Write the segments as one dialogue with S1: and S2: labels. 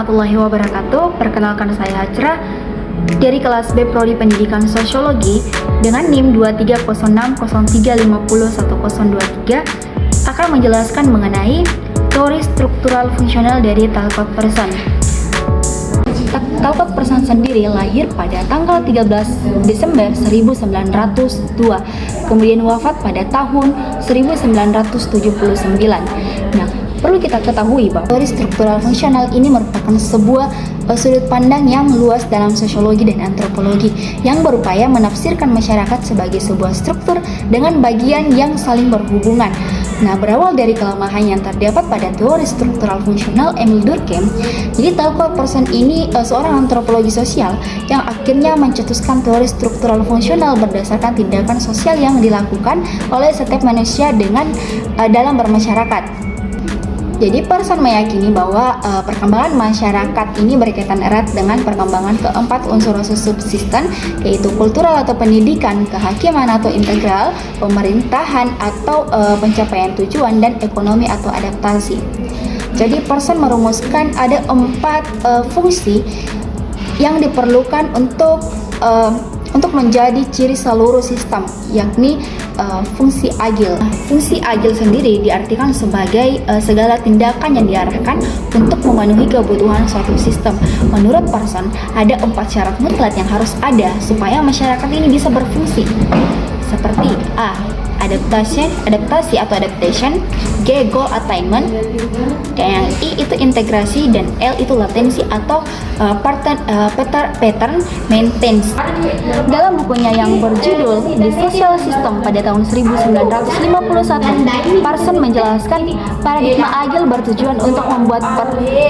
S1: warahmatullahi wabarakatuh. Perkenalkan saya Hajra dari kelas B Prodi Pendidikan Sosiologi dengan NIM 230603501023 akan menjelaskan mengenai teori struktural fungsional dari Talcott Person. Talcott Person sendiri lahir pada tanggal 13 Desember 1902, kemudian wafat pada tahun 1979. Nah, perlu kita ketahui bahwa teori struktural fungsional ini merupakan sebuah sudut pandang yang luas dalam sosiologi dan antropologi yang berupaya menafsirkan masyarakat sebagai sebuah struktur dengan bagian yang saling berhubungan. Nah, berawal dari kelemahan yang terdapat pada teori struktural fungsional Emil Durkheim, jadi Talcott Person ini seorang antropologi sosial yang akhirnya mencetuskan teori struktural fungsional berdasarkan tindakan sosial yang dilakukan oleh setiap manusia dalam bermasyarakat. Jadi Person meyakini bahwa perkembangan masyarakat ini berkaitan erat dengan perkembangan keempat unsur subsisten, yaitu kultural atau pendidikan, kehakiman atau integral, pemerintahan atau pencapaian tujuan, dan ekonomi atau adaptasi. Jadi Person merumuskan ada 4 fungsi yang diperlukan untuk menjadi ciri seluruh sistem, yakni fungsi agil. Fungsi agil sendiri diartikan sebagai segala tindakan yang diarahkan untuk memenuhi kebutuhan suatu sistem. Menurut Person, ada 4 syarat mutlak yang harus ada supaya masyarakat ini bisa berfungsi. Seperti A. Adaptasi atau adaptation, G. Goal attainment, dan I itu integrasi, dan L itu latensi atau pattern maintenance. Dalam bukunya yang berjudul The Social System pada tahun 1951, Person menjelaskan paradigma agil bertujuan untuk membuat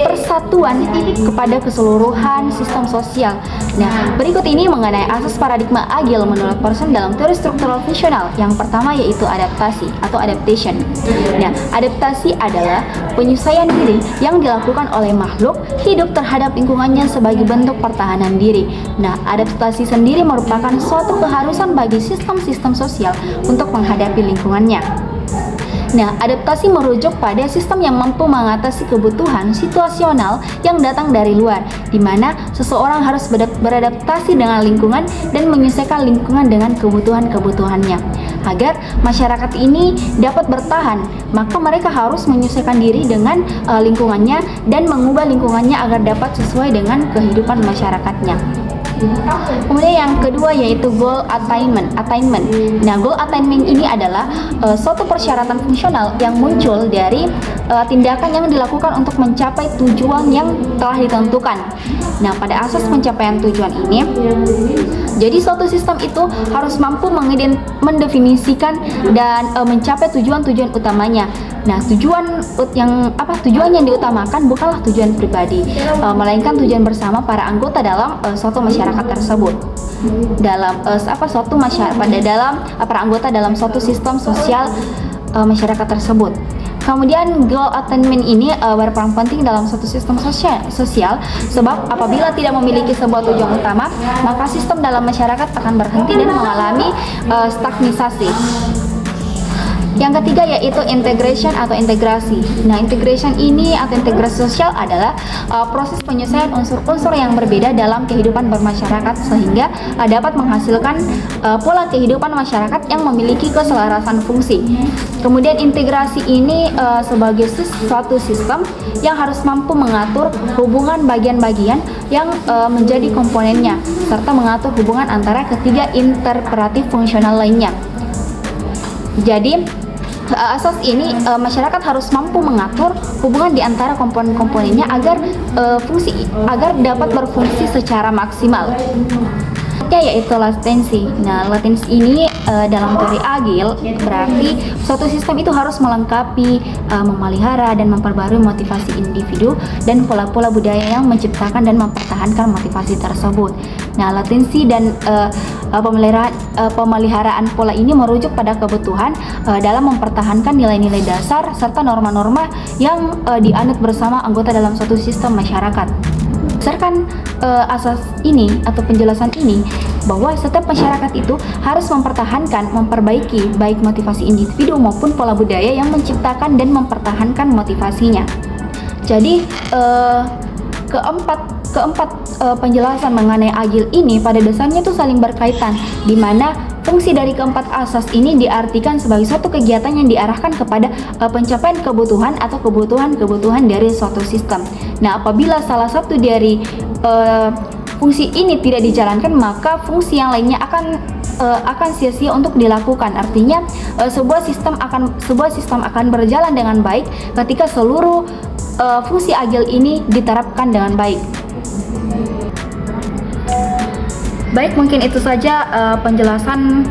S1: persatuan kepada keseluruhan sistem sosial. Nah, berikut ini mengenai asas paradigma agil menurut Person dalam teori struktural fungsional. Yang pertama yaitu adaptasi atau adaptation. Nah, adaptasi adalah penyesuaian diri yang dilakukan oleh makhluk hidup terhadap lingkungannya sebagai bentuk pertahanan diri. Nah, adaptasi sendiri merupakan suatu keharusan bagi sistem-sistem sosial untuk menghadapi lingkungannya. Nah, adaptasi merujuk pada sistem yang mampu mengatasi kebutuhan situasional yang datang dari luar, di mana seseorang harus beradaptasi dengan lingkungan dan menyesuaikan lingkungan dengan kebutuhan-kebutuhannya. Agar masyarakat ini dapat bertahan, maka mereka harus menyesuaikan diri dengan lingkungannya dan mengubah lingkungannya agar dapat sesuai dengan kehidupan masyarakatnya. Kemudian yang kedua yaitu goal attainment. Nah, goal attainment ini adalah suatu persyaratan fungsional yang muncul dari tindakan yang dilakukan untuk mencapai tujuan yang telah ditentukan. Nah, pada asas pencapaian tujuan ini, jadi suatu sistem itu harus mampu mendefinisikan dan mencapai tujuan-tujuan utamanya. Nah, tujuan yang diutamakan bukanlah tujuan pribadi, melainkan tujuan bersama para anggota dalam suatu masyarakat tersebut. Dalam suatu masyarakat para anggota dalam suatu sistem sosial masyarakat tersebut. Kemudian goal attainment ini berperan penting dalam suatu sistem sosial sebab apabila tidak memiliki sebuah tujuan utama, maka sistem dalam masyarakat akan berhenti dan mengalami stagnisasi. Yang ketiga yaitu integration atau integrasi. Nah, integration ini atau integrasi sosial adalah proses penyelesaian unsur-unsur yang berbeda dalam kehidupan bermasyarakat sehingga dapat menghasilkan pola kehidupan masyarakat yang memiliki keselarasan fungsi. Kemudian integrasi ini sebagai suatu sistem yang harus mampu mengatur hubungan bagian-bagian yang menjadi komponennya serta mengatur hubungan antara ketiga interpretatif fungsional lainnya. Jadi asas ini masyarakat harus mampu mengatur hubungan di antara komponen-komponennya agar dapat berfungsi secara maksimal. Yaitu latensi. Nah, latensi ini dalam teori agil berarti suatu sistem itu harus melengkapi, memelihara dan memperbarui motivasi individu dan pola-pola budaya yang menciptakan dan mempertahankan motivasi tersebut. Nah, latensi dan pemeliharaan pola ini merujuk pada kebutuhan dalam mempertahankan nilai-nilai dasar serta norma-norma yang dianut bersama anggota dalam suatu sistem masyarakat. Berdasarkan asas ini atau penjelasan ini, bahwa setiap masyarakat itu harus mempertahankan, memperbaiki baik motivasi individu maupun pola budaya yang menciptakan dan mempertahankan motivasinya. Jadi Penjelasan mengenai agil ini pada dasarnya itu saling berkaitan, di mana fungsi dari keempat asas ini diartikan sebagai suatu kegiatan yang diarahkan kepada pencapaian kebutuhan atau kebutuhan dari suatu sistem. Nah, apabila salah satu dari fungsi ini tidak dijalankan, maka fungsi yang lainnya akan sia-sia untuk dilakukan. Artinya sebuah sistem akan berjalan dengan baik ketika seluruh fungsi agil ini diterapkan dengan baik. Baik, mungkin itu saja penjelasan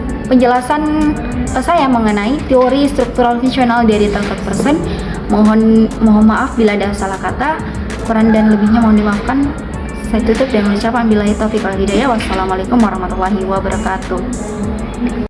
S1: saya mengenai teori struktural fungsional dari third person. Mohon maaf bila ada salah kata, kurang dan lebihnya mohon dimaafkan. Saya tutup dengan ucapan billahi taufiq wal hidayah. Wassalamualaikum warahmatullahi wabarakatuh.